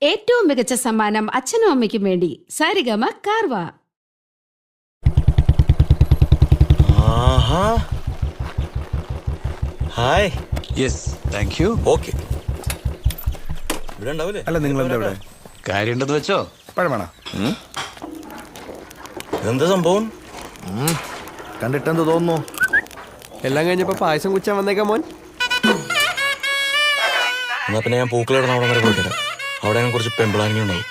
ഏറ്റവും മികച്ച സമ്മാനം അച്ഛനും അമ്മയ്ക്കും വേണ്ടി Saregama Carvaan. Hi. Yes, thank you. Okay. ഇവിടെ ഉണ്ടാവില്ലേ? അല്ല, നിങ്ങൾ എന്താ ഇവിടെ? കാര്യമുണ്ടെന്ന് വെച്ചോ. പഴമാണോ? എന്താ സംഭവം? കണ്ടിട്ടെന്ത് തോന്നുന്നു? എല്ലാം കഴിഞ്ഞപ്പോ പായസം കുച്ചാൻ വന്നേക്കാം മോൻ. എന്നാ പിന്നെ ഞാൻ പൂക്കളിടുന്ന അവിടെ വരെ പോയിട്ട് അവിടെ കുറച്ച് പെമ്പിളാനിങ് ഉണ്ടാവും.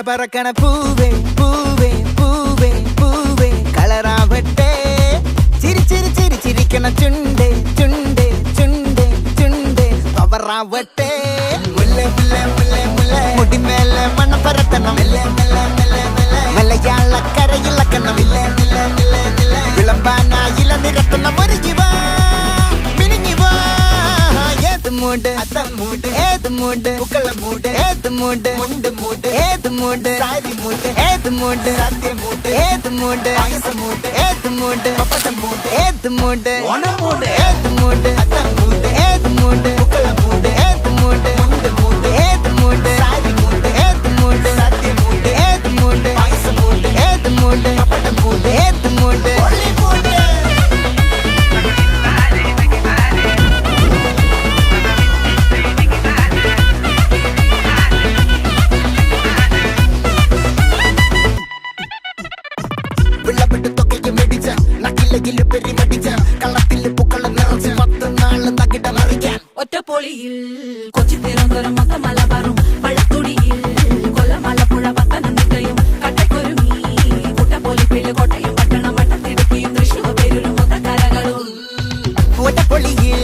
പറക്കണ പൂവേ പൂവേ പൂവേ പൂവേ കളറാവട്ടെ. ചിരി ചിരി ചിരി ചിരിക്കണ ചുണ്ടേ ചുണ്ടേ ചുണ്ടേ ചുണ്ടേ പവറാവട്ടെ. മുല്ലേ മുല്ലേ മുല്ലേ മുല്ലേ മുടിമേലെ മണം പരത്തണം. മലയാളക്കരയിളക്കണം. വിളമ്പാനായില നിരത്തണം. ഒരുങ്ങിവാ മിനിങ്ങിവാ. ഏത് മൂട് അത്തം മൂട് ഏത് മൂട് പൂക്കള മൂട് ഏത് മൂട് മുണ്ട് മൂട് ഏത് മൂട് സാരി മൂട് ഏത് മൂട് സത്യം മൂട് ഏത് മൂട് പായസം മൂട് ഏത് മൂട് പപ്പടം മൂട് ഏത് മൂട് ഓണം മൂട് ഏത് മൂട് അത്തം മൂട് ഏത് മൂട് പൂക്കള മൂട് ഏത് മൂട് മുണ്ട് മൂട് ഏത് മൂട് സാരി മൂട് ഏത് മൂട് സത്യം മൂട് ഏത് മൂട് പായസം മൂട് ഏത് മൂട് പപ്പടം മൂട് ഏത് മൂട് ഒളി മൂട്. ഒറ്റപ്പൊളിയിൽ കൊച്ചി തിരുവനന്തപുരം മൊത്തം മലബാറും വള്ളത്തുടിയിൽ കൊല്ലം ആലപ്പുഴ പത്തനംതിട്ടയും കട്ടക്കൊരുമി കുട്ടപ്പൊലിപ്പിള്ളി കോട്ടയം പട്ടണം വട്ടത്തിടുക്കിയും തൃശ്ശൂർ പേരൂരും മൊത്തക്കരകളും. ഒറ്റപ്പൊളിയിൽ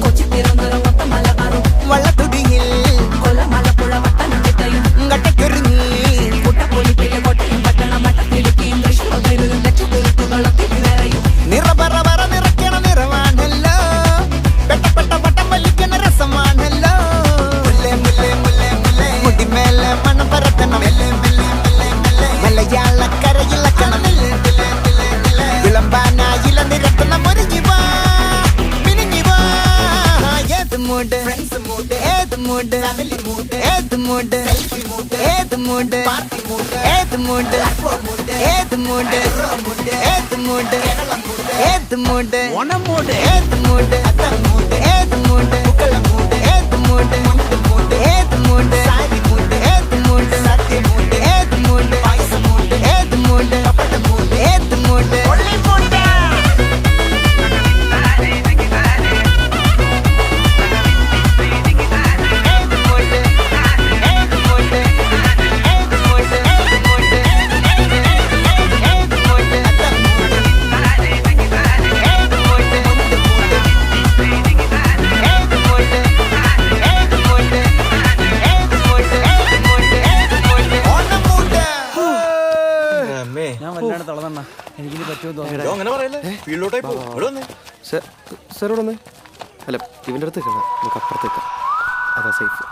കൊച്ചി തിരുവനന്തപുരം മൊത്തം മലബാറും വള്ളത്തുടിയിൽ കൊല്ലം ആലപ്പുഴ പത്തനംതിട്ടയും കട്ടക്കൊരുങ്ങി കുട്ടപ്പൊലിപ്പിള്ളി കോട്ടയം പട്ടണം വട്ടത്തിടുക്കിയും തൃശ്ശൂർ പേരൂരും ലക്ഷത്തിരുത്തുകളും തിരുവേറയും. നിറപറ പറ നിറയ്ക്കണ നിറവാണല്ലോ. പെട്ടപ്പെട്ട വട്ടം വലിക്കണ രസമാണല്ലോ. മുല്ലേ മുല്ലേ മുല്ലേ മുല്ലേ മുടിമേലെ മണം പരത്തണം. മലയാളക്കരയിളക്കണം. വിളമ്പാനായില നിരത്തണം. ഒരുങ്ങിവാ മിനിങ്ങിവാ. ഏത് മൂട് ഫ്രണ്ട്സ് മൂട് ഏത് മൂട് ഫാമിലി മൂട് ഏത് മൂട് സെൽഫി മൂട് ഏത് മൂട് പാർട്ടി മൂട് ഏത് മൂട് ഏത് മൂട് ഏത് മൂട് ഏത് മൂട് ഓണം മൂട് ഏത് മൂട് അത്തം മൂട് ഏത് മൂട് പൂക്കള മൂട് ഏത് മൂട് മുണ്ട് മൂട് ഏത് മൂട് സാരി മൂട് ഏത് മൂട് സത്യം മൂട് ഏത് മൂട് പായസം മൂട് ഏത് മൂട് പപ്പടം മൂട് ഏത് മൂട് ഒളി മൂട്. ഞാൻ വല്ലാണ്ട് തളർന്ന എനിക്കിനി പറ്റുമെന്ന് തോന്നി. അങ്ങനെ പറയല്ലേ, ഫീൽഡിലോട്ടായി പോകും. ഇവിടെ വന്നേ. സാറോട് ഒന്ന്. അല്ല, ഇവൻ്റെ അടുത്ത് നമുക്ക് അപ്പുറത്തേക്കാം. അതാ സേഫ്.